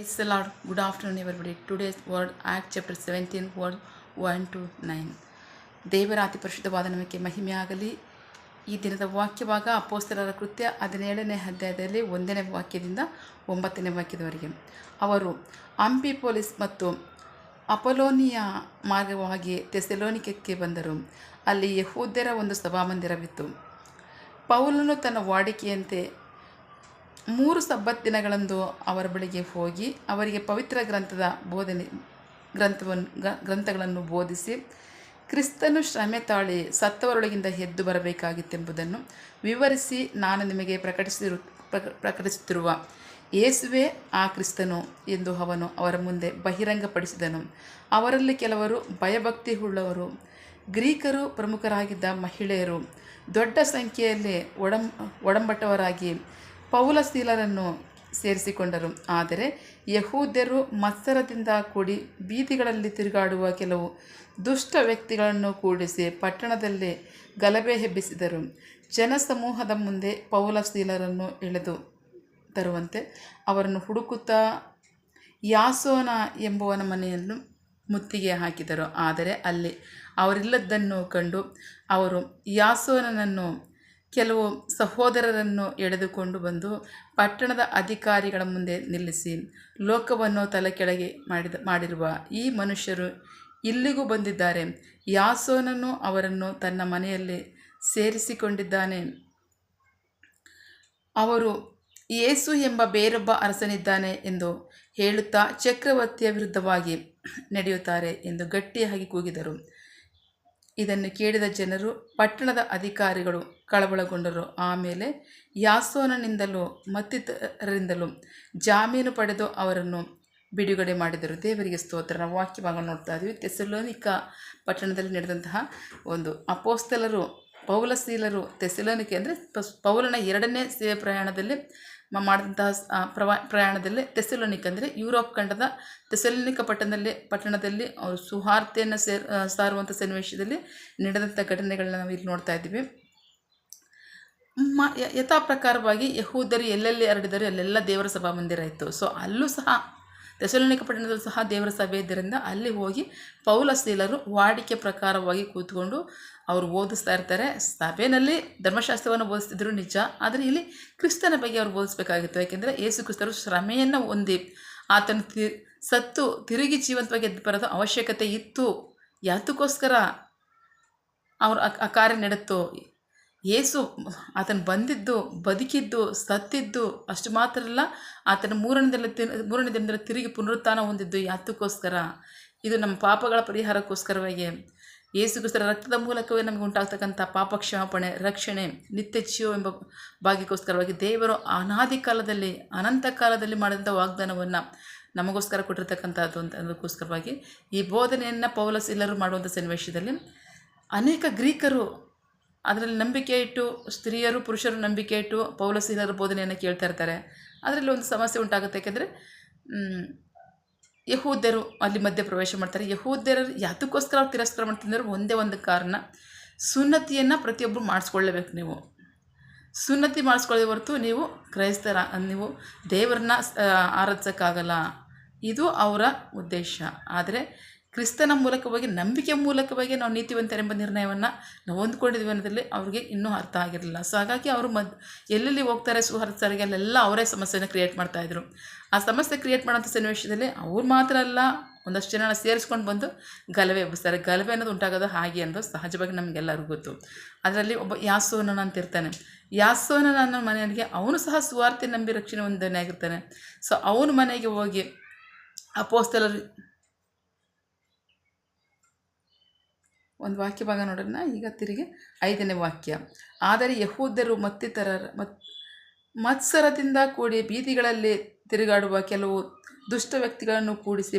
Praise the Lord. Good afternoon, everybody. Today's word, Act chapter 17, word 1 to 9. ದೇವರ ಅತಿ ಪರಿಶುದ್ಧವಾದ ನಮಗೆ ಮಹಿಮೆಯಾಗಲಿ. ಈ ದಿನದ ವಾಕ್ಯಭಾಗ ಅಪೊಸ್ತಲರ ಕೃತ್ಯ 17ನೇ ಅಧ್ಯಾಯದಲ್ಲಿ 1ನೇ ವಾಕ್ಯದಿಂದ 9ನೇ ವಾಕ್ಯದವರೆಗೆ. ಅವರು ಅಂಫಿಪೊಲಿಸ್ ಮತ್ತು ಅಪೊಲೋನಿಯ ಮಾರ್ಗವಾಗಿ ಥೆಸಲೋನಿಕಕ್ಕೆ ಬಂದರು. ಅಲ್ಲಿ ಯೆಹೂದ್ಯರ ಒಂದು ಸಭಾಮಂದಿರವಿತ್ತು. ಪೌಲನು ತನ್ನ ವಾಡಿಕೆಯಂತೆ 3 ಸಬ್ಬತ್ ದಿನಗಳಂದು ಅವರ ಬಳಿಗೆ ಹೋಗಿ ಅವರಿಗೆ ಪವಿತ್ರ ಗ್ರಂಥಗಳನ್ನು ಬೋಧಿಸಿ, ಕ್ರಿಸ್ತನು ಶ್ರಮೆ ತಾಳಿ ಸತ್ತವರೊಳಗಿಂದ ಎದ್ದು ಬರಬೇಕಾಗಿತ್ತೆಂಬುದನ್ನು ವಿವರಿಸಿ, ನಾನು ನಿಮಗೆ ಪ್ರಕಟಿಸುತ್ತಿರುವ ಯೇಸುವೇ ಆ ಕ್ರಿಸ್ತನು ಎಂದು ಅವನು ಅವರ ಮುಂದೆ ಬಹಿರಂಗಪಡಿಸಿದನು. ಅವರಲ್ಲಿ ಕೆಲವರು ಭಯಭಕ್ತಿ ಉಳ್ಳವರು, ಗ್ರೀಕರು, ಪ್ರಮುಖರಾಗಿದ್ದ ಮಹಿಳೆಯರು ದೊಡ್ಡ ಸಂಖ್ಯೆಯಲ್ಲಿ ಒಡಂಬಟ್ಟವರಾಗಿ ಪೌಲ ಸೀಲರನ್ನು ಸೇರಿಸಿಕೊಂಡರು. ಆದರೆ ಯೆಹೂದ್ಯರು ಮತ್ಸರದಿಂದ ಕೂಡಿ ಬೀದಿಗಳಲ್ಲಿ ತಿರುಗಾಡುವ ಕೆಲವು ದುಷ್ಟ ವ್ಯಕ್ತಿಗಳನ್ನು ಕೂಡಿಸಿ ಪಟ್ಟಣದಲ್ಲಿ ಗಲಭೆ ಎಬ್ಬಿಸಿದರು. ಜನಸಮೂಹದ ಮುಂದೆ ಪೌಲ ಸೀಲರನ್ನು ಎಳೆದು ತರುವಂತೆ ಅವರನ್ನು ಹುಡುಕುತ್ತಾ ಯಾಸೋನ ಎಂಬುವನ ಮನೆಯನ್ನು ಮುತ್ತಿಗೆ ಹಾಕಿದರು. ಆದರೆ ಅಲ್ಲಿ ಅವರಿಲ್ಲದನ್ನು ಕಂಡು ಅವರು ಯಾಸೋನನನ್ನು ಕೆಲವು ಸಹೋದರರನ್ನು ಎಳೆದುಕೊಂಡು ಬಂದು ಪಟ್ಟಣದ ಅಧಿಕಾರಿಗಳ ಮುಂದೆ ನಿಲ್ಲಿಸಿ, ಲೋಕವನ್ನು ತಲೆಕೆಳಗೆ ಮಾಡಿರುವ ಈ ಮನುಷ್ಯರು ಇಲ್ಲಿಗೂ ಬಂದಿದ್ದಾರೆ. ಯಾಸೋನನು ಅವರನ್ನು ತನ್ನ ಮನೆಯಲ್ಲಿ ಸೇರಿಸಿಕೊಂಡಿದ್ದಾನೆ. ಅವರು ಯೇಸು ಎಂಬ ಬೇರೊಬ್ಬ ಅರಸನಿದ್ದಾನೆ ಎಂದು ಹೇಳುತ್ತಾ ಚಕ್ರವರ್ತಿಯ ವಿರುದ್ಧವಾಗಿ ನಡೆಯುತ್ತಾರೆ ಎಂದು ಗಟ್ಟಿಯಾಗಿ ಕೂಗಿದರು. ಇದನ್ನು ಕೇಳಿದ ಜನರು, ಪಟ್ಟಣದ ಅಧಿಕಾರಿಗಳು ಕಳವಳಗೊಂಡರು. ಆಮೇಲೆ ಯಾಸೋನನಿಂದಲೂ ಮತ್ತಿತರರಿಂದಲೂ ಜಾಮೀನು ಪಡೆದು ಅವರನ್ನು ಬಿಡುಗಡೆ ಮಾಡಿದರು. ದೇವರಿಗೆ ಸ್ತೋತ್ರ. ನಾವು ವಾಕ್ಯಭಾಗ ನೋಡ್ತಾ ಇದ್ವಿ. ಥೆಸಲೋನಿಕ ಪಟ್ಟಣದಲ್ಲಿ ನಡೆದಂತಹ ಒಂದು ಅಪೊಸ್ತಲರು ಪೌಲ ಸೀಲರು ಥೆಸಲೋನಿಕೆ ಅಂದರೆ ಪೌಲನ 2ನೇ ಸೇವೆ ಪ್ರಯಾಣದಲ್ಲಿ ಮಾಡಿದಂತಹ ಪ್ರಯಾಣದಲ್ಲಿ ಥೆಸಲೋನಿಕ ಅಂದರೆ ಯುರೋಪ್ ಖಂಡದ ಥೆಸಲೋನಿಕ ಪಟ್ಟಣದಲ್ಲಿ ಅವರು ಸುವಾರ್ತೆಯನ್ನು ಸಾರುವಂಥ ಸನ್ನಿವೇಶದಲ್ಲಿ ನಡೆದಂಥ ಘಟನೆಗಳನ್ನ ನಾವು ಇಲ್ಲಿ ನೋಡ್ತಾ ಇದ್ದೀವಿ. ಯಥಾ ಪ್ರಕಾರವಾಗಿ ಯೆಹೂದ್ಯರು ಎಲ್ಲೆಲ್ಲಿ ಹರಡಿದರು ಅಲ್ಲೆಲ್ಲ ದೇವರ ಸಭಾಮಂದಿರ ಇತ್ತು. ಸೊ ಅಲ್ಲೂ ಸಹ ಥೆಸಲೋನಿಕ ಪಟ್ಟಣದಲ್ಲೂ ಸಹ ದೇವರ ಸಭೆ ಇದ್ದರಿಂದ ಅಲ್ಲಿ ಹೋಗಿ ಪೌಲ ಸೀಲರು ವಾಡಿಕೆ ಪ್ರಕಾರವಾಗಿ ಕೂತ್ಕೊಂಡು ಅವರು ಓದಿಸ್ತಾ ಇರ್ತಾರೆ. ಸಭೆಯಲ್ಲಿ ಧರ್ಮಶಾಸ್ತ್ರವನ್ನು ಬೋಧಿಸ್ತಿದ್ರು ನಿಜ, ಆದರೆ ಇಲ್ಲಿ ಕ್ರಿಸ್ತನ ಬಗ್ಗೆ ಅವರು ಬೋಧಿಸಬೇಕಾಗಿತ್ತು. ಯಾಕೆಂದರೆ ಯೇಸು ಕ್ರಿಸ್ತರು ಶ್ರಮೆಯನ್ನು ಹೊಂದಿ ಆತನು ಸತ್ತು ತಿರುಗಿ ಜೀವಂತವಾಗಿ ಎದ್ದು ಬರೋದು ಅವಶ್ಯಕತೆ ಇತ್ತು. ಯಾತಕ್ಕೋಸ್ಕರ ಅವರು ಆ ಕಾರ್ಯ ನಡೆತು? ಯೇಸು ಆತನು ಬಂದಿದ್ದು, ಬದುಕಿದ್ದು, ಸತ್ತಿದ್ದು ಅಷ್ಟು ಮಾತ್ರ ಅಲ್ಲ, ಆತನ ಮೂರನೇ ದಿನದಲ್ಲಿ ತಿರುಗಿ ಪುನರುತ್ಥಾನ ಹೊಂದಿದ್ದು ಯಾತಕ್ಕೋಸ್ಕರ? ಇದು ನಮ್ಮ ಪಾಪಗಳ ಪರಿಹಾರಕ್ಕೋಸ್ಕರವಾಗಿ. ಯೇಸು ಕ್ರಿಸ್ತರ ರಕ್ತದ ಮೂಲಕವೇ ನಮಗೆ ಉಂಟಾಗ್ತಕ್ಕಂಥ ಪಾಪ ಕ್ಷಮಾಪಣೆ, ರಕ್ಷಣೆ, ನಿತ್ಯ ಜೀವ ಎಂಬ ಭಾಗ್ಯಕ್ಕೋಸ್ಕರವಾಗಿ ದೇವರು ಅನಾದಿ ಕಾಲದಲ್ಲಿ ಅನಂತ ಕಾಲದಲ್ಲಿ ಮಾಡಿದಂಥ ವಾಗ್ದಾನವನ್ನು ನಮಗೋಸ್ಕರ ಕೊಟ್ಟಿರ್ತಕ್ಕಂಥದ್ದು ಅಂತ ಅದಕ್ಕೋಸ್ಕರವಾಗಿ ಈ ಬೋಧನೆಯನ್ನು ಪೌಲ ಸೀಲರು ಮಾಡುವಂಥ ಸನ್ನಿವೇಶದಲ್ಲಿ ಅನೇಕ ಗ್ರೀಕರು ಅದರಲ್ಲಿ ನಂಬಿಕೆ ಇಟ್ಟು, ಸ್ತ್ರೀಯರು ಪುರುಷರು ನಂಬಿಕೆ ಇಟ್ಟು ಪೌಲ ಸೀಲರ ಬೋಧನೆಯನ್ನು ಕೇಳ್ತಾ ಇರ್ತಾರೆ. ಅದರಲ್ಲಿ ಒಂದು ಸಮಸ್ಯೆ ಉಂಟಾಗುತ್ತೆ. ಯಾಕೆಂದರೆ ಯೆಹೂದ್ಯರು ಅಲ್ಲಿ ಮಧ್ಯೆ ಪ್ರವೇಶ ಮಾಡ್ತಾರೆ. ಯೆಹೂದ್ಯರು ಯಾತಕ್ಕೋಸ್ಕರ ಅವ್ರು ತಿರಸ್ಕಾರ ಮಾಡ್ತಿದ್ದಾರೆ? ಒಂದೇ ಒಂದು ಕಾರಣ, ಸುನ್ನತಿಯನ್ನು ಪ್ರತಿಯೊಬ್ಬರು ಮಾಡಿಸ್ಕೊಳ್ಳೇಬೇಕು. ನೀವು ಸುನ್ನತಿ ಮಾಡಿಸ್ಕೊಳ್ಳೋದೇ ಹೊರತು ನೀವು ನೀವು ದೇವರನ್ನ ಆರಾಧಿಸೋಕ್ಕಾಗಲ್ಲ. ಇದು ಅವರ ಉದ್ದೇಶ. ಆದರೆ ಕ್ರಿಸ್ತನ ಮೂಲಕವಾಗಿ, ನಂಬಿಕೆ ಮೂಲಕವಾಗಿ ನಾವು ನೀತಿವಂತರೆಂಬ ನಿರ್ಣಯವನ್ನು ನಾವು ಹೊಂದ್ಕೊಂಡಿದ್ವಿ ಅನ್ನೋದ್ರಲ್ಲಿ ಅವ್ರಿಗೆ ಇನ್ನೂ ಅರ್ಥ ಆಗಿರಲಿಲ್ಲ. ಸೊ ಹಾಗಾಗಿ ಅವರು ಎಲ್ಲೆಲ್ಲಿ ಹೋಗ್ತಾರೆ ಸುವಾರ್ತೆಗೆ ಅಲ್ಲೆಲ್ಲ ಅವರೇ ಸಮಸ್ಯೆನ ಕ್ರಿಯೇಟ್ ಮಾಡ್ತಾಯಿದ್ರು. ಆ ಸಮಸ್ಯೆ ಕ್ರಿಯೇಟ್ ಮಾಡೋಂಥ ಸನ್ನಿವೇಶದಲ್ಲಿ ಅವ್ರು ಮಾತ್ರ ಅಲ್ಲ, ಒಂದಷ್ಟು ಜನ ಸೇರಿಸ್ಕೊಂಡು ಬಂದು ಗಲಭೆ ಎಬ್ಬಿಸ್ತಾರೆ. ಗಲಭೆ ಅನ್ನೋದು ಉಂಟಾಗೋದು ಹಾಗೆ ಅನ್ನೋದು ಸಹಜವಾಗಿ ನಮಗೆಲ್ಲರಿಗೂ ಗೊತ್ತು. ಅದರಲ್ಲಿ ಒಬ್ಬ ಯಾಸೋನನ ಅಂತ ಇರ್ತಾನೆ. ಯಾಸೋನನ ಮನೆಯಲ್ಲಿ ಅವನು ಸಹ ಸುವಾರ್ತೆ ನಂಬಿ ರಕ್ಷಣೆ ಹೊಂದನೆ ಆಗಿರ್ತಾನೆ. ಸೊ ಅವನ ಮನೆಗೆ ಹೋಗಿ ಅಪೊಸ್ತಲರು ಒಂದು ವಾಕ್ಯ ಭಾಗ ನೋಡೋಣ. ಈಗ ತಿರುಗಿ 5ನೇ ವಾಕ್ಯ. ಆದರೆ ಯೆಹೂದ್ಯರು ಮತ್ಸರದಿಂದ ಕೂಡಿ ಬೀದಿಗಳಲ್ಲಿ ತಿರುಗಾಡುವ ಕೆಲವು ದುಷ್ಟ ವ್ಯಕ್ತಿಗಳನ್ನು ಕೂಡಿಸಿ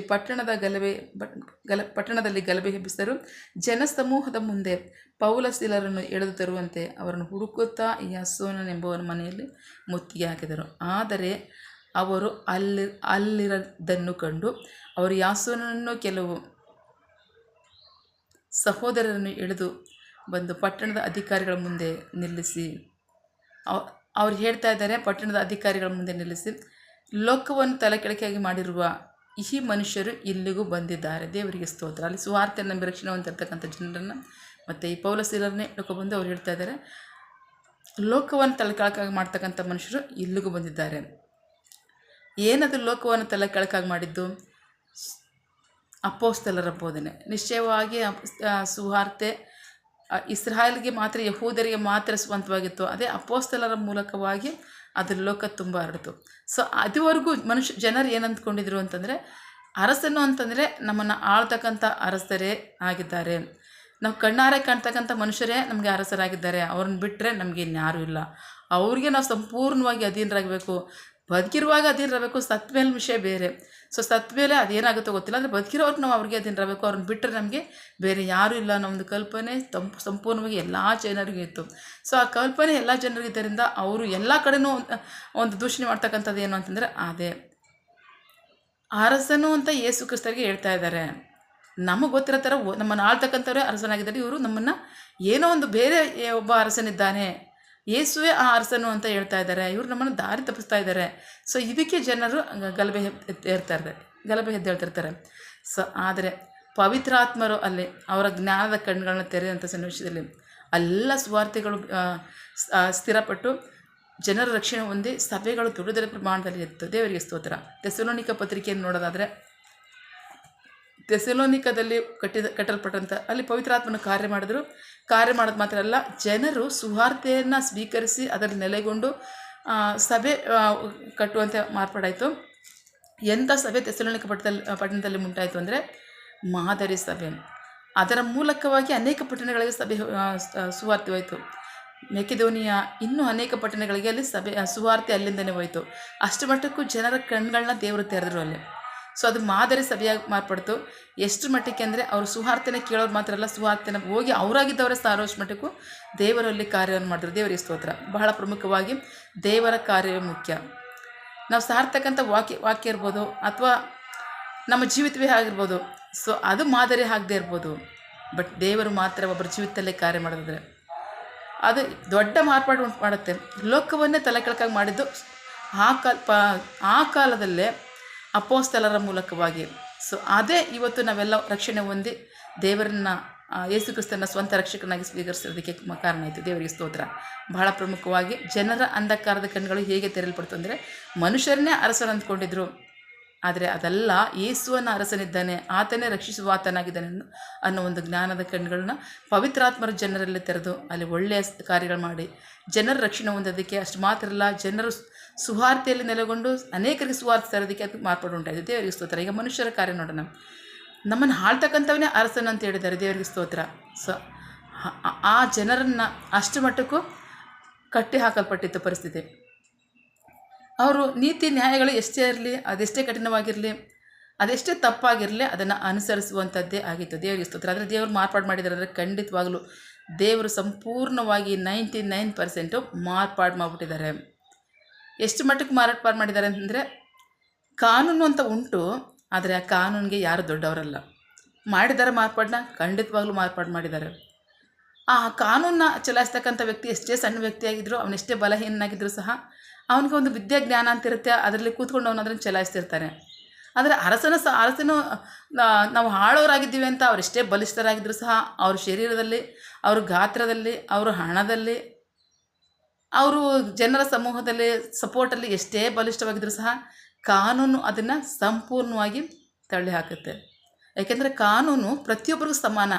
ಪಟ್ಟಣದಲ್ಲಿ ಗಲಭೆ ಎಬ್ಬಿಸಿದರು. ಜನಸಮೂಹದ ಮುಂದೆ ಪೌಲ ಸೀಲರನ್ನು ಎಳೆದು ತರುವಂತೆ ಅವರನ್ನು ಹುಡುಕುತ್ತಾ ಯಾಸೋನನೆಂಬುವನ ಮನೆಯಲ್ಲಿ ಮುತ್ತಿಗೆ ಹಾಕಿದರು. ಆದರೆ ಅವರು ಅಲ್ಲಿರದನ್ನು ಕಂಡು ಅವರು ಯಾಸೋನನನ್ನು ಕೆಲವು ಸಹೋದರರನ್ನು ಎಳೆದು ಬಂದು ಪಟ್ಟಣದ ಅಧಿಕಾರಿಗಳ ಮುಂದೆ ನಿಲ್ಲಿಸಿ, ಅವ್ರು ಹೇಳ್ತಾ ಇದ್ದಾರೆ, ಪಟ್ಟಣದ ಅಧಿಕಾರಿಗಳ ಮುಂದೆ ನಿಲ್ಲಿಸಿ, ಲೋಕವನ್ನು ತಲೆಕೆಳಕಾಗಿ ಮಾಡಿರುವ ಈ ಮನುಷ್ಯರು ಇಲ್ಲಿಗೂ ಬಂದಿದ್ದಾರೆ. ದೇವರಿಗೆ ಸ್ತೋತ್ರ. ಅಲ್ಲಿ ಸುವಾರ್ತೆ ನಂಬಿ ರಕ್ಷಣೆ ಹೊಂದಿರತಕ್ಕಂಥ ಜನರನ್ನು ಮತ್ತು ಈ ಪೌಲಸ್ತೀಲರನ್ನೇ ಬಂದು ಅವ್ರು ಹೇಳ್ತಾ ಇದ್ದಾರೆ, ಲೋಕವನ್ನು ತಲೆಕೆಳಕಾಗಿ ಮಾಡ್ತಕ್ಕಂಥ ಮನುಷ್ಯರು ಇಲ್ಲಿಗೂ ಬಂದಿದ್ದಾರೆ. ಏನದು ಲೋಕವನ್ನು ತಲೆಕೆಳಕಾಗಿ ಮಾಡಿದ್ದು? ಅಪೊಸ್ತಲರ ಬೋಧನೆ. ನಿಶ್ಚಯವಾಗಿ ಸುವಾರ್ತೆ ಇಸ್ರಾಯೇಲ್ಗೆ ಮಾತ್ರ, ಯಹೂದರಿಗೆ ಮಾತ್ರ ಸ್ವಂತವಾಗಿತ್ತು. ಅದೇ ಅಪೊಸ್ತಲರ ಮೂಲಕವಾಗಿ ಅದು ಲೋಕ ತುಂಬ ಹರಡಿತು. ಸೊ ಅದುವರೆಗೂ ಜನರು ಏನು ಅಂದ್ಕೊಂಡಿದ್ರು ಅಂತಂದರೆ, ಅರಸನು ಅಂತಂದರೆ ನಮ್ಮನ್ನು ಆಳ್ತಕ್ಕಂಥ ಅರಸರೇ ಆಗಿದ್ದಾರೆ, ನಾವು ಕಣ್ಣಾರೆ ಕಾಣ್ತಕ್ಕಂಥ ಮನುಷ್ಯರೇ ನಮಗೆ ಅರಸರಾಗಿದ್ದಾರೆ, ಅವ್ರನ್ನ ಬಿಟ್ಟರೆ ನಮಗೆ ಇನ್ಯಾರೂ ಇಲ್ಲ, ಅವ್ರಿಗೆ ನಾವು ಸಂಪೂರ್ಣವಾಗಿ ಅಧೀನರಾಗಬೇಕು, ಬದುಕಿರುವಾಗ ಅಧೀನರಾಗಬೇಕು, ಸತ್ತ ಮೇಲೆ ವಿಷಯ ಬೇರೆ. ಸೊ ಸತ್ತ ಮೇಲೆ ಅದೇನಾಗುತ್ತೋ ಗೊತ್ತಿಲ್ಲ, ಅಂದರೆ ಬದುಕಿರೋರು ನಾವು ಅವ್ರಿಗೆ ಅಧೀನರಾಗಬೇಕು, ಅವ್ರನ್ನ ಬಿಟ್ಟರೆ ನಮಗೆ ಬೇರೆ ಯಾರೂ ಇಲ್ಲ ಅನ್ನೋ ಒಂದು ಕಲ್ಪನೆ ಸಂಪೂರ್ಣವಾಗಿ ಎಲ್ಲ ಜನರಿಗೂ ಇತ್ತು. ಸೊ ಆ ಕಲ್ಪನೆ ಎಲ್ಲ ಜನರಿದ್ದರಿಂದ ಅವರು ಎಲ್ಲ ಕಡೆನೂ ಒಂದು ದೂಷಣೆ ಮಾಡ್ತಕ್ಕಂಥದ್ದು ಏನು ಅಂತಂದರೆ, ಅದೇ ಅರಸನು ಅಂತ ಯೇಸು ಕ್ರಿಸ್ತರಿಗೆ ಹೇಳ್ತಾ ಇದ್ದಾರೆ. ನಮಗೆ ಗೊತ್ತಿರೋ ಥರ ನಮ್ಮನ್ನು ಆಳ್ತಕ್ಕಂಥವ್ರೇ ಅರಸನಾಗಿದ್ದಾರೆ, ಇವರು ನಮ್ಮನ್ನು ಏನೋ ಒಂದು ಬೇರೆ ಒಬ್ಬ ಅರಸನಿದ್ದಾನೆ, ಯೇಸುವೆ ಆ ಅರಸನು ಅಂತ ಹೇಳ್ತಾ ಇದ್ದಾರೆ, ಇವರು ನಮ್ಮನ್ನು ದಾರಿ ತಪ್ಪಿಸ್ತಾ ಇದ್ದಾರೆ. ಸೊ ಇದಕ್ಕೆ ಜನರು ಗಲಭೆ ಎದ್ದೇಳ್ತಿರ್ತಾರೆ. ಸೊ ಆದರೆ ಪವಿತ್ರಾತ್ಮರು ಅಲ್ಲಿ ಅವರ ಜ್ಞಾನದ ಕಣ್ಣುಗಳನ್ನ ತೆರೆದಂಥ ಸನ್ನಿವೇಶದಲ್ಲಿ ಎಲ್ಲ ಸುವಾರ್ತೆಗಳು ಸ್ಥಿರಪಟ್ಟು ಜನರ ರಕ್ಷಣೆ ಹೊಂದಿ ಸಭೆಗಳು ದೊಡ್ಡ ಪ್ರಮಾಣದಲ್ಲಿ ಇತ್ತು. ದೇವರಿಗೆ ಸ್ತೋತ್ರ. ಥೆಸಲೋನಿಕ ಪತ್ರಿಕೆಯನ್ನು ನೋಡೋದಾದರೆ, ಥೆಸಲೋನಿಕದಲ್ಲಿ ಕಟ್ಟಲ್ಪಟ್ಟಂಥ ಅಲ್ಲಿ ಪವಿತ್ರಾತ್ಮನ ಕಾರ್ಯ ಮಾಡೋದು ಮಾತ್ರ ಅಲ್ಲ, ಜನರು ಸುವಾರ್ತೆಯನ್ನು ಸ್ವೀಕರಿಸಿ ಅದರಲ್ಲಿ ನೆಲೆಗೊಂಡು ಸಭೆ ಕಟ್ಟುವಂತೆ ಮಾರ್ಪಾಡಾಯಿತು. ಎಂಥ ಸಭೆ ಥೆಸಲೋನಿಕ ಪಟ್ಟಣದಲ್ಲಿ ಉಂಟಾಯಿತು ಅಂದರೆ ಮಾದರಿ ಸಭೆ. ಅದರ ಮೂಲಕವಾಗಿ ಅನೇಕ ಪಟ್ಟಣಗಳಿಗೆ ಸಭೆ ಸುವಾರ್ತೆ ಹೋಯಿತು. ಮೆಕೆದೋನಿಯಾ ಇನ್ನೂ ಅನೇಕ ಪಟ್ಟಣಗಳಿಗೆ ಅಲ್ಲಿ ಸುವಾರ್ತೆ ಅಲ್ಲಿಂದನೇ ಹೋಯಿತು. ಅಷ್ಟು ಮಟ್ಟಕ್ಕೂ ಜನರ ಕಣ್ಗಳನ್ನ ದೇವರು ತೆರೆದರು ಅಲ್ಲಿ. ಸೊ ಅದು ಮಾದರಿ ಸಭೆಯಾಗಿ ಮಾರ್ಪಡ್ತು. ಎಷ್ಟು ಮಟ್ಟಕ್ಕೆ ಅಂದರೆ ಅವರು ಸುವಾರ್ತೆನ ಕೇಳೋರು ಮಾತ್ರ ಅಲ್ಲ, ಸುವಾರ್ತೆನ ಹೋಗಿ ಅವರಾಗಿದ್ದವರೇ ಸಾರೋಷ್ಟು ಮಟ್ಟಕ್ಕೂ ದೇವರಲ್ಲಿ ಕಾರ್ಯವನ್ನು ಮಾಡಿದ್ರು. ದೇವರಿಗೆ ಸ್ತೋತ್ರ. ಬಹಳ ಪ್ರಮುಖವಾಗಿ ದೇವರ ಕಾರ್ಯವೇ ಮುಖ್ಯ. ನಾವು ಸಾರ್ತಕ್ಕಂಥ ವಾಕ್ಯ ಇರ್ಬೋದು, ಅಥವಾ ನಮ್ಮ ಜೀವಿತವೇ ಆಗಿರ್ಬೋದು, ಸೊ ಅದು ಮಾದರಿ ಆಗದೆ ಇರ್ಬೋದು, ಬಟ್ ದೇವರು ಮಾತ್ರ ಒಬ್ಬರ ಜೀವಿತದಲ್ಲೇ ಕಾರ್ಯ ಮಾಡಿದ್ರೆ ಅದು ದೊಡ್ಡ ಮಾರ್ಪಾಡು ಉಂಟು ಮಾಡುತ್ತೆ. ಲೋಕವನ್ನೇ ತಲೆಕೆಳಕಾಗಿ ಮಾಡಿದ್ದು ಆ ಕಾಲದಲ್ಲೇ ಅಪೊಸ್ತಲರ ಮೂಲಕವಾಗಿ. ಸೊ ಅದೇ ಇವತ್ತು ನಾವೆಲ್ಲ ರಕ್ಷಣೆ ಹೊಂದಿ ದೇವರನ್ನು ಯೇಸು ಕ್ರಿಸ್ತನ ಸ್ವಂತ ರಕ್ಷಕನಾಗಿ ಸ್ವೀಕರಿಸೋದಕ್ಕೆ ಕಾರಣ ಆಯಿತು. ದೇವರಿಗೆ ಸ್ತೋತ್ರ. ಬಹಳ ಪ್ರಮುಖವಾಗಿ ಜನರ ಅಂಧಕಾರದ ಕಣ್ಣುಗಳು ಹೇಗೆ ತೆರೆಯಲ್ಪಡ್ತು ಅಂದರೆ, ಮನುಷ್ಯರನ್ನೇ ಅರಸರು ಅಂದ್ಕೊಂಡಿದ್ರು, ಆದರೆ ಅದೆಲ್ಲ ಯೇಸುವನ್ನು ಅರಸನಿದ್ದಾನೆ, ಆತನೇ ರಕ್ಷಿಸುವಾತನಾಗಿದ್ದಾನೆ ಅನ್ನೋ ಒಂದು ಜ್ಞಾನದ ಕಣ್ಣುಗಳನ್ನ ಪವಿತ್ರಾತ್ಮರ ಜನರಲ್ಲಿ ತೆರೆದು ಅಲ್ಲಿ ಒಳ್ಳೆಯ ಕಾರ್ಯಗಳು ಮಾಡಿ ಜನರ ರಕ್ಷಣೆ ಹೊಂದೋದಕ್ಕೆ, ಅಷ್ಟು ಮಾತ್ರ ಅಲ್ಲ, ಜನರು ಸುವಾರ್ತೆಯಲ್ಲಿ ನೆಲೆಗೊಂಡು ಅನೇಕರಿಗೆ ಸುವಾರ್ತೆ ತರೋದಕ್ಕೆ ಅದು ಮಾರ್ಪಾಡು ಉಂಟಾಯಿತು. ದೇವರಿಗೆ ಸ್ತೋತ್ರ. ಈಗ ಮನುಷ್ಯರ ಕಾರ್ಯ ನೋಡೋಣ. ನಮ್ಮನ್ನು ಆಳ್ತಕ್ಕಂಥವನೇ ಅರಸನ ಅಂತ ಹೇಳಿದ್ದಾರೆ. ದೇವರಿಗೆ ಸ್ತೋತ್ರ. ಸೊ ಆ ಜನರನ್ನು ಅಷ್ಟು ಮಟ್ಟಕ್ಕೂ ಕಟ್ಟಿ ಹಾಕಲ್ಪಟ್ಟಿತ್ತು ಪರಿಸ್ಥಿತಿ. ಅವರು ನೀತಿ ನ್ಯಾಯಗಳು ಎಷ್ಟೇ ಇರಲಿ, ಅದೆಷ್ಟೇ ಕಠಿಣವಾಗಿರಲಿ, ಅದೆಷ್ಟೇ ತಪ್ಪಾಗಿರಲಿ, ಅದನ್ನು ಅನುಸರಿಸುವಂಥದ್ದೇ ಆಗಿತ್ತು. ದೇವರಿಗೆ ಸ್ತೋತ್ರ. ಆದರೆ ದೇವರು ಮಾರ್ಪಾಡು ಮಾಡಿದ್ದಾರೆ ಅಂದರೆ ಖಂಡಿತವಾಗಲೂ ದೇವರು ಸಂಪೂರ್ಣವಾಗಿ 99% ಮಾರ್ಪಾಡು ಮಾಡಿಬಿಟ್ಟಿದ್ದಾರೆ. ಎಷ್ಟು ಮಟ್ಟಕ್ಕೆ ಮಾರ್ಪಾಡು ಮಾಡಿದ್ದಾರೆ ಅಂತಂದರೆ, ಕಾನೂನು ಅಂತ ಉಂಟು, ಆದರೆ ಆ ಕಾನೂನಿಗೆ ಯಾರು ದೊಡ್ಡವರಲ್ಲ. ಮಾಡಿದ್ದಾರೆ ಮಾರ್ಪಾಡನ್ನ, ಖಂಡಿತವಾಗ್ಲೂ ಮಾರ್ಪಾಡು ಮಾಡಿದ್ದಾರೆ. ಆ ಕಾನೂನನ್ನ ಚಲಾಯಿಸ್ತಕ್ಕಂಥ ವ್ಯಕ್ತಿ ಎಷ್ಟೇ ಸಣ್ಣ ವ್ಯಕ್ತಿಯಾಗಿದ್ದರೂ, ಅವನೆಷ್ಟೇ ಬಲಹೀನಾಗಿದ್ದರೂ ಸಹ ಅವನಿಗೆ ಒಂದು ವಿದ್ಯಾಜ್ಞಾನ ಅಂತ ಇರುತ್ತೆ, ಅದರಲ್ಲಿ ಕೂತ್ಕೊಂಡು ಅವನು ಅದನ್ನು ಚಲಾಯಿಸ್ತಿರ್ತಾನೆ. ಆದರೆ ಅರಸನು ನಾವು ಆಳೋರಾಗಿದ್ದೀವಿ ಅಂತ ಅವರೆಷ್ಟೇ ಬಲಿಷ್ಠರಾಗಿದ್ದರೂ ಸಹ ಅವ್ರ ಶರೀರದಲ್ಲಿ, ಅವ್ರ ಗಾತ್ರದಲ್ಲಿ, ಅವ್ರ ಹಣದಲ್ಲಿ, ಅವರು ಜನರ ಸಮೂಹದಲ್ಲಿ ಸಪೋರ್ಟಲ್ಲಿ ಎಷ್ಟೇ ಬಲಿಷ್ಠವಾಗಿದ್ದರೂ ಸಹ ಕಾನೂನು ಅದನ್ನು ಸಂಪೂರ್ಣವಾಗಿ ತಳ್ಳಿ ಹಾಕುತ್ತೆ. ಯಾಕೆಂದರೆ ಕಾನೂನು ಪ್ರತಿಯೊಬ್ಬರಿಗೂ ಸಮಾನ.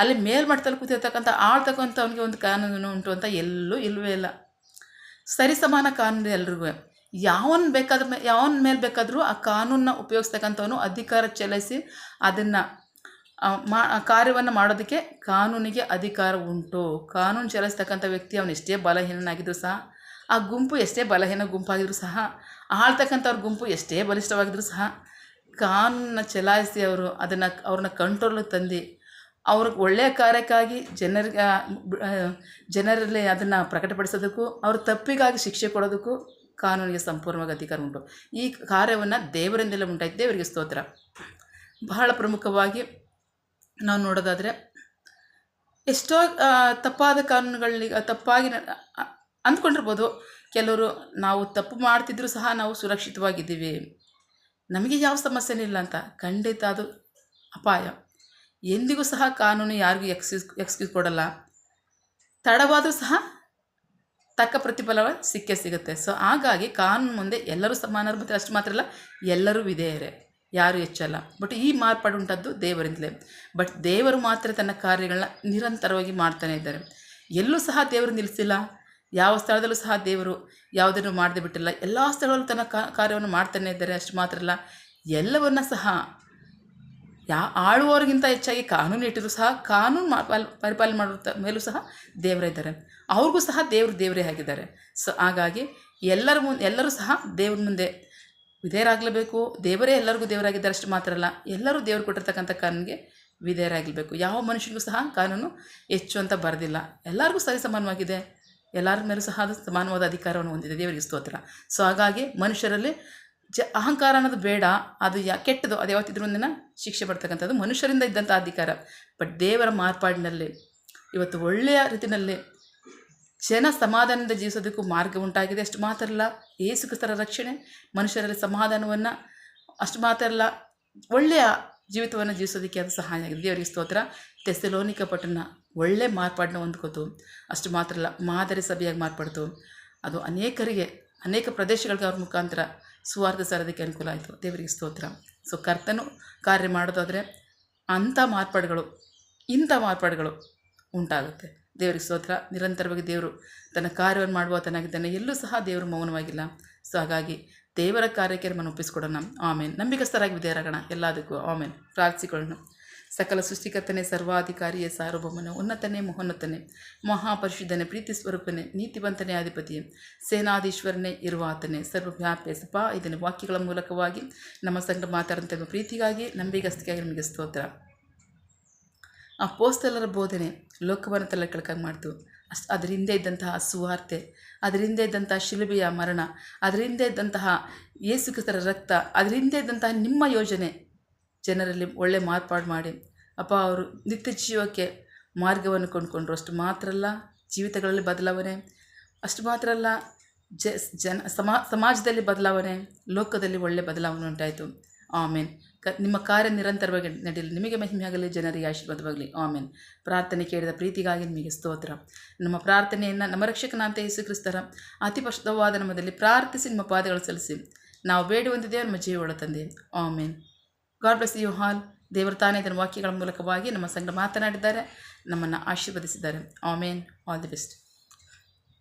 ಅಲ್ಲಿ ಮೇಲ್ಮಟ್ಟದಲ್ಲಿ ಕೂತಿರ್ತಕ್ಕಂಥ ಆಳ್ತಕ್ಕಂಥವನಿಗೆ ಒಂದು ಕಾನೂನು ಉಂಟು ಅಂತ ಎಲ್ಲೂ ಇಲ್ಲವೇ ಇಲ್ಲ. ಸರಿ ಸಮಾನ ಕಾನೂನು ಎಲ್ರಿಗೂ. ಯಾವನ ಮೇಲೆ ಬೇಕಾದರೂ ಆ ಕಾನೂನನ್ನ ಉಪಯೋಗಿಸ್ತಕ್ಕಂಥವನು ಅಧಿಕಾರ ಚಲಾಯಿಸಿ ಅದನ್ನು ಕಾರ್ಯವನ್ನು ಮಾಡೋದಕ್ಕೆ ಕಾನೂನಿಗೆ ಅಧಿಕಾರ ಉಂಟು. ಕಾನೂನು ಚಲಾಯಿಸ್ತಕ್ಕಂಥ ವ್ಯಕ್ತಿ ಅವನು ಎಷ್ಟೇ ಬಲಹೀನನಾಗಿದ್ದರೂ ಸಹ, ಆ ಗುಂಪು ಎಷ್ಟೇ ಬಲಹೀನ ಗುಂಪಾಗಿದ್ದರೂ ಸಹ, ಆಳ್ತಕ್ಕಂಥವ್ರ ಗುಂಪು ಎಷ್ಟೇ ಬಲಿಷ್ಠವಾಗಿದ್ದರೂ ಸಹ, ಕಾನೂನನ್ನ ಚಲಾಯಿಸಿ ಅವ್ರನ್ನ ಕಂಟ್ರೋಲಿಗೆ ತಂದು ಅವ್ರಿಗೆ ಒಳ್ಳೆಯ ಕಾರ್ಯಕ್ಕಾಗಿ ಜನರಲ್ಲಿ ಅದನ್ನು ಪ್ರಕಟಪಡಿಸೋದಕ್ಕೂ, ಅವ್ರ ತಪ್ಪಿಗಾಗಿ ಶಿಕ್ಷೆ ಕೊಡೋದಕ್ಕೂ ಕಾನೂನಿಗೆ ಸಂಪೂರ್ಣವಾಗಿ ಅಧಿಕಾರ ಉಂಟು. ಈ ಕಾರ್ಯವನ್ನು ದೇವರಿಂದಲೇ ಉಂಟಾಯ್ತು. ದೇವರಿಗೆ ಸ್ತೋತ್ರ. ಬಹಳ ಪ್ರಮುಖವಾಗಿ ನಾವು ನೋಡೋದಾದರೆ, ಎಷ್ಟೋ ತಪ್ಪಾದ ಕಾನೂನುಗಳಿಗೆ ತಪ್ಪಾಗಿ ಅಂದ್ಕೊಂಡಿರ್ಬೋದು. ಕೆಲವರು ನಾವು ತಪ್ಪು ಮಾಡ್ತಿದ್ರೂ ಸಹ ನಾವು ಸುರಕ್ಷಿತವಾಗಿದ್ದೀವಿ, ನಮಗೆ ಯಾವ ಸಮಸ್ಯೆನೂ ಇಲ್ಲ ಅಂತ. ಖಂಡಿತ ಅದು ಅಪಾಯ. ಎಂದಿಗೂ ಸಹ ಕಾನೂನು ಯಾರಿಗೂ ಎಕ್ಸ್ಕ್ಯೂಸ್ ಕೊಡಲ್ಲ. ತಡವಾದರೂ ಸಹ ತಕ್ಕ ಪ್ರತಿಫಲ ಸಿಕ್ಕೇ ಸಿಗುತ್ತೆ. ಸೊ ಹಾಗಾಗಿ ಕಾನೂನು ಮುಂದೆ ಎಲ್ಲರೂ ಸಮಾನರು, ಮತ್ತು ಅಷ್ಟು ಮಾತ್ರ ಅಲ್ಲ, ಎಲ್ಲರೂ ವಿಧೇಯರೇ, ಯಾರೂ ಹೆಚ್ಚಲ್ಲ. ಬಟ್ ಈ ಮಾರ್ಪಾಡು ಉಂಟದ್ದು ದೇವರಿಂದಲೇ. ಬಟ್ ದೇವರು ಮಾತ್ರ ತನ್ನ ಕಾರ್ಯಗಳನ್ನ ನಿರಂತರವಾಗಿ ಮಾಡ್ತಾನೆ ಇದ್ದಾರೆ. ಎಲ್ಲೂ ಸಹ ದೇವರು ನಿಲ್ಲಿಸಿಲ್ಲ. ಯಾವ ಸ್ಥಳದಲ್ಲೂ ಸಹ ದೇವರು ಯಾವುದನ್ನು ಮಾಡದೆ ಬಿಟ್ಟಿಲ್ಲ. ಎಲ್ಲ ಸ್ಥಳದಲ್ಲೂ ತನ್ನ ಕಾರ್ಯವನ್ನು ಮಾಡ್ತಾನೆ ಇದ್ದಾರೆ. ಅಷ್ಟು ಮಾತ್ರ ಅಲ್ಲ, ಎಲ್ಲವನ್ನ ಸಹ ಆಳುವವರಿಗಿಂತ ಹೆಚ್ಚಾಗಿ ಕಾನೂನು ಇಟ್ಟಿದ್ರು ಸಹ ಕಾನೂನು ಪರಿಪಾಲನೆ ಮಾಡುವ ಮೇಲೂ ಸಹ ದೇವರೇ ಇದ್ದಾರೆ. ಅವ್ರಿಗೂ ಸಹ ದೇವರೇ ಆಗಿದ್ದಾರೆ. ಸೊ ಹಾಗಾಗಿ ಎಲ್ಲರೂ ಸಹ ದೇವ್ರ ಮುಂದೆ ವಿಧೇಯರಾಗಲೇಬೇಕು. ದೇವರೇ ಎಲ್ಲರಿಗೂ ದೇವರಾಗಿದ್ದಾರೆ. ಅಷ್ಟು ಮಾತ್ರ ಅಲ್ಲ, ಎಲ್ಲರೂ ದೇವರು ಕೊಟ್ಟಿರ್ತಕ್ಕಂಥ ಕಾನೂನಿಗೆ ವಿಧೇಯರಾಗಿರಬೇಕು. ಯಾವ ಮನುಷ್ಯನಿಗೂ ಸಹ ಕಾನೂನು ಹೆಚ್ಚು ಅಂತ ಬರೆದಿಲ್ಲ. ಎಲ್ಲರಿಗೂ ಸರಿ ಸಮಾನವಾಗಿದೆ. ಎಲ್ಲರ ಮೇಲೂ ಸಹ ಅದು ಸಮಾನವಾದ ಅಧಿಕಾರವನ್ನು ಹೊಂದಿದೆ. ದೇವರಿಗೆ ಸ್ತೋತ್ರ. ಸೊ ಹಾಗಾಗಿ ಮನುಷ್ಯರಲ್ಲಿ ಅಹಂಕಾರ ಅನ್ನೋದು ಬೇಡ. ಅದು ಕೆಟ್ಟದು. ಅದು ಯಾವತ್ತಿದ್ರೂ ಒಂದಿನ ಶಿಕ್ಷೆ ಪಡ್ತಕ್ಕಂಥದ್ದು ಮನುಷ್ಯರಿಂದ ಇದ್ದಂಥ ಅಧಿಕಾರ. ಬಟ್ ದೇವರ ಮಾರ್ಪಾಡಿನಲ್ಲಿ ಇವತ್ತು ಒಳ್ಳೆಯ ರೀತಿಯಲ್ಲಿ ಜನ ಸಮಾಧಾನದಿಂದ ಜೀವಿಸೋದಕ್ಕೂ ಮಾರ್ಗ ಉಂಟಾಗಿದೆ. ಅಷ್ಟು ಮಾತ್ರ ಅಲ್ಲ, ಯೇಸು ಕ್ರಿಸ್ತರ ರಕ್ಷಣೆ ಮನುಷ್ಯರಲ್ಲಿ ಸಮಾಧಾನವನ್ನು, ಅಷ್ಟು ಮಾತ್ರ ಅಲ್ಲ, ಒಳ್ಳೆಯ ಜೀವಿತವನ್ನು ಜೀವಿಸೋದಕ್ಕೆ ಅದು ಸಹಾಯ ಆಗಿದೆ. ದೇವರಿಗೆ ಸ್ತೋತ್ರ. ಥೆಸಲೋನಿಕ ಪಟ್ಟಣ ಒಳ್ಳೆ ಮಾರ್ಪಾಡನ್ನ ಹೊಂದ್ಕೋತು. ಅಷ್ಟು ಮಾತ್ರ ಅಲ್ಲ, ಮಾದರಿ ಸಭೆಯಾಗಿ ಮಾರ್ಪಡ್ತು. ಅದು ಅನೇಕ ಪ್ರದೇಶಗಳಿಗೆ ಅವ್ರ ಮುಖಾಂತರ ಸುವಾರ್ತೆ ಸಾರೋದಕ್ಕೆ ಅನುಕೂಲ ಆಯಿತು. ದೇವರಿಗೆ ಸ್ತೋತ್ರ. ಸೊ ಕರ್ತನು ಕಾರ್ಯ ಮಾಡೋದಾದರೆ ಇಂಥ ಮಾರ್ಪಾಡುಗಳು ಉಂಟಾಗುತ್ತೆ. ದೇವರಿಗೆ ಸ್ತೋತ್ರ. ನಿರಂತರವಾಗಿ ದೇವರು ತನ್ನ ಕಾರ್ಯವನ್ನು ಮಾಡುವಾತನಾಗಿದ್ದಾನೆ. ಎಲ್ಲೂ ಸಹ ದೇವರು ಮೌನವಾಗಿಲ್ಲ. ಸೊ ಹಾಗಾಗಿ ದೇವರ ಕಾರ್ಯಕ್ಕೆ ನಮ್ಮನ್ನು ಒಪ್ಪಿಸ್ಕೊಡೋಣ. ಆಮೇನ್. ನಂಬಿಕಸ್ಥರಾಗಿ ವಿಧೇಯರಾಗೋಣ ಎಲ್ಲದಕ್ಕೂ. ಆಮೇನ್. ಪ್ರಾರ್ಥಿಸಿಕೊಳ್ಳೋಣ. ಸಕಲ ಸೃಷ್ಟಿಕರ್ತನೇ, ಸರ್ವಾಧಿಕಾರಿಯೇ, ಸಾರ್ವಭೌಮನೇ, ಉನ್ನತನೇ, ಮಹೋನ್ನತನೇ, ಮಹಾಪರಿಶುದ್ಧನೇ, ಪ್ರೀತಿ ಸ್ವರೂಪನೇ, ನೀತಿವಂತನೇ, ಅಧಿಪತಿಯೇ, ಸೇನಾಧೀಶ್ವರನೇ ಇರುವ ಆತನೇ, ಸರ್ವವ್ಯಾಪಿ ಸಪ. ಇದನ್ನು ವಾಕ್ಯಗಳ ಮೂಲಕವಾಗಿ ನಮ್ಮ ಸಂಗಡ ಮಾತಾಡುವಂಥ ಪ್ರೀತಿಗಾಗಿ, ನಂಬಿಗಸ್ತಿಗಾಗಿ ನಮಗೆ ಸ್ತೋತ್ರ. ಅಪೊಸ್ತಲರ ಬೋಧನೆ ಲೋಕವನ್ನು ತಲೆಕೆಳಗಾಗಿ ಮಾಡ್ತು. ಅದರ ಹಿಂದೆ ಇದ್ದಂತಹ ಸುವಾರ್ತೆ, ಅದರ ಹಿಂದೆ ಇದ್ದಂತಹ ಶಿಲುಬೆಯ ಮರಣ, ಅದರ ಹಿಂದೆ ಇದ್ದಂತಹ ಯೇಸು ಕ್ರಿಸ್ತರ ರಕ್ತ, ಅದರ ಹಿಂದೆ ಇದ್ದಂತಹ ನಿಮ್ಮ ಯೋಜನೆ ಜನರಲ್ಲಿ ಒಳ್ಳೆ ಮಾರ್ಪಾಡು ಮಾಡಿ ಅವರು ನಿತ್ಯ ಜೀವಕ್ಕೆ ಮಾರ್ಗವನ್ನು ಕೊಂಡುಕೊಂಡ್ರು. ಅಷ್ಟು ಮಾತ್ರ ಅಲ್ಲ, ಜೀವಿತಗಳಲ್ಲಿ ಬದಲಾವಣೆ, ಅಷ್ಟು ಮಾತ್ರ ಅಲ್ಲ, ಸಮಾಜದಲ್ಲಿ ಬದಲಾವಣೆ, ಲೋಕದಲ್ಲಿ ಒಳ್ಳೆ ಬದಲಾವಣೆ ಉಂಟಾಯಿತು. ಆಮೇನ್. ನಿಮ್ಮ ಕಾರ್ಯ ನಿರಂತರವಾಗಿ ನಡೆಯಲಿ. ನಿಮಗೆ ಮಹಿಮೆಯಾಗಲಿ, ಜನರಿಗೆ ಆಶೀರ್ವಾದವಾಗಲಿ. ಆಮೇನ್. ಪ್ರಾರ್ಥನೆ ಕೇಳಿದ ಪ್ರೀತಿಗಾಗಿ ನಿಮಗೆ ಸ್ತೋತ್ರ. ನಮ್ಮ ಪ್ರಾರ್ಥನೆಯನ್ನು ನಮ್ಮ ರಕ್ಷಕನಾದ ಯೇಸು ಕ್ರಿಸ್ತರ ಅತಿ ಪರಿಶುದ್ಧವಾದ ನಾಮದಲ್ಲಿ ಪ್ರಾರ್ಥಿಸಿ ನಿಮ್ಮ ಪಾದಗಳು ಸಲ್ಲಿಸಿ ನಾವು ಬೇಡುವಂತಿದ್ದೇವೆ ನಮ್ಮ ಜೀವಗಳ ತಂದೆ. Amen. God bless you all. ದೇವರು ತಾನೇ ಇದರ ವಾಕ್ಯಗಳ ಮೂಲಕವಾಗಿ ನಮ್ಮ ಸಂಗಡ ಮಾತನಾಡಿದ್ದಾರೆ, ನಮ್ಮನ್ನು ಆಶೀರ್ವದಿಸಿದ್ದಾರೆ. ಆಮೇನ್. All the best.